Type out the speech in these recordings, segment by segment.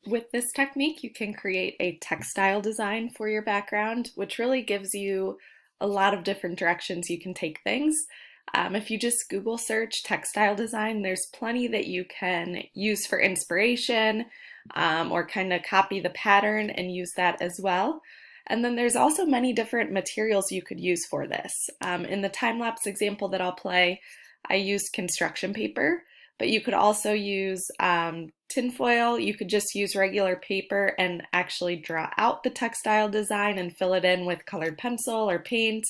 With this technique, you can create a textile design for your background, which really gives you a lot of different directions you can take things. If you just Google search textile design, there's plenty that you can use for inspiration or kind of copy the pattern and use that as well. And then there's also many different materials you could use for this. In the time-lapse example that I'll play, I used construction paper, but you could also use tinfoil. You could just use regular paper and actually draw out the textile design and fill it in with colored pencil or paint.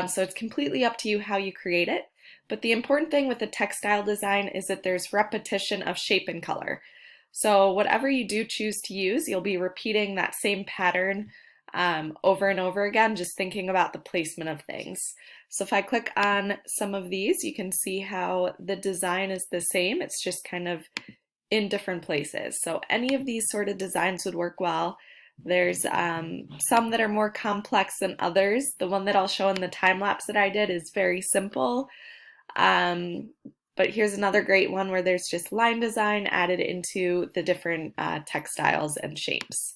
So it's completely up to you how you create it. But the important thing with the textile design is that there's repetition of shape and color. So whatever you do choose to use, you'll be repeating that same pattern over and over again, just thinking about the placement of things. So if I click on some of these, you can see how the design is the same. It's just kind of in different places. So any of these sort of designs would work well. There's some that are more complex than others. The one that I'll show in the time lapse that I did is very simple. But here's another great one where there's just line design added into the different textiles and shapes.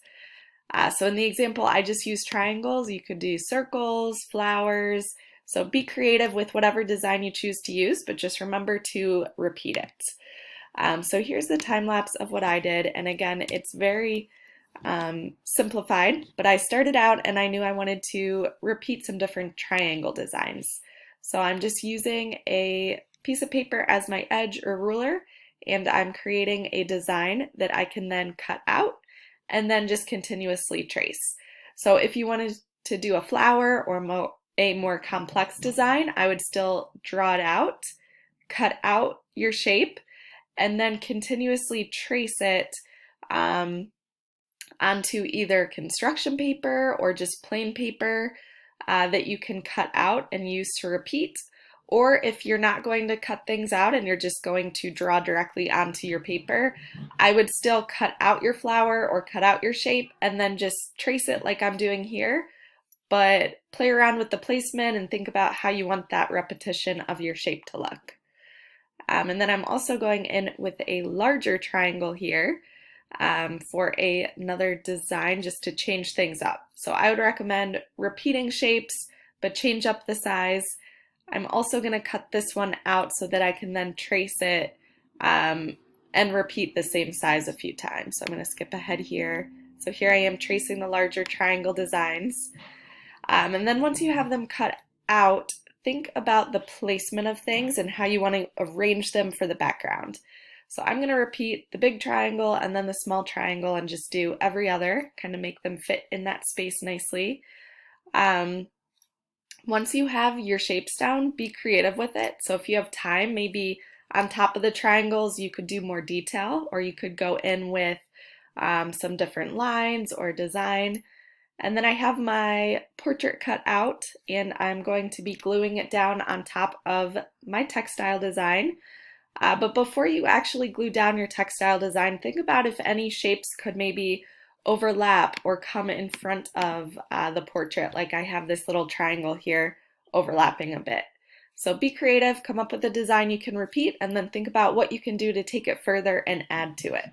So in the example, I just used triangles. You could do circles, flowers. So be creative with whatever design you choose to use, but just remember to repeat it. So here's the time lapse of what I did. And again, it's very simplified, but I started out and I knew I wanted to repeat some different triangle designs. So I'm just using a piece of paper as my edge or ruler, and I'm creating a design that I can then cut out and then just continuously trace. So if you wanted to do a flower or a more complex design, I would still draw it out, cut out your shape, and then continuously trace it onto either construction paper or just plain paper that you can cut out and use to repeat. Or if you're not going to cut things out and you're just going to draw directly onto your paper, I would still cut out your flower or cut out your shape and then just trace it like I'm doing here, but play around with the placement and think about how you want that repetition of your shape to look. And then I'm also going in with a larger triangle here for another design just to change things up. So I would recommend repeating shapes, but change up the size. I'm also going to cut this one out so that I can then trace it and repeat the same size a few times. So I'm going to skip ahead here. So here I am tracing the larger triangle designs. And then once you have them cut out, think about the placement of things and how you want to arrange them for the background. So I'm going to repeat the big triangle and then the small triangle and just do every other, kind of make them fit in that space nicely. Once you have your shapes down, be creative with it. So if you have time, maybe on top of the triangles, you could do more detail, or you could go in with some different lines or design. And then I have my portrait cut out, and I'm going to be gluing it down on top of my textile design. But before you actually glue down your textile design, think about if any shapes could maybe overlap or come in front of the portrait, like I have this little triangle here overlapping a bit. So be creative, come up with a design you can repeat, and then think about what you can do to take it further and add to it.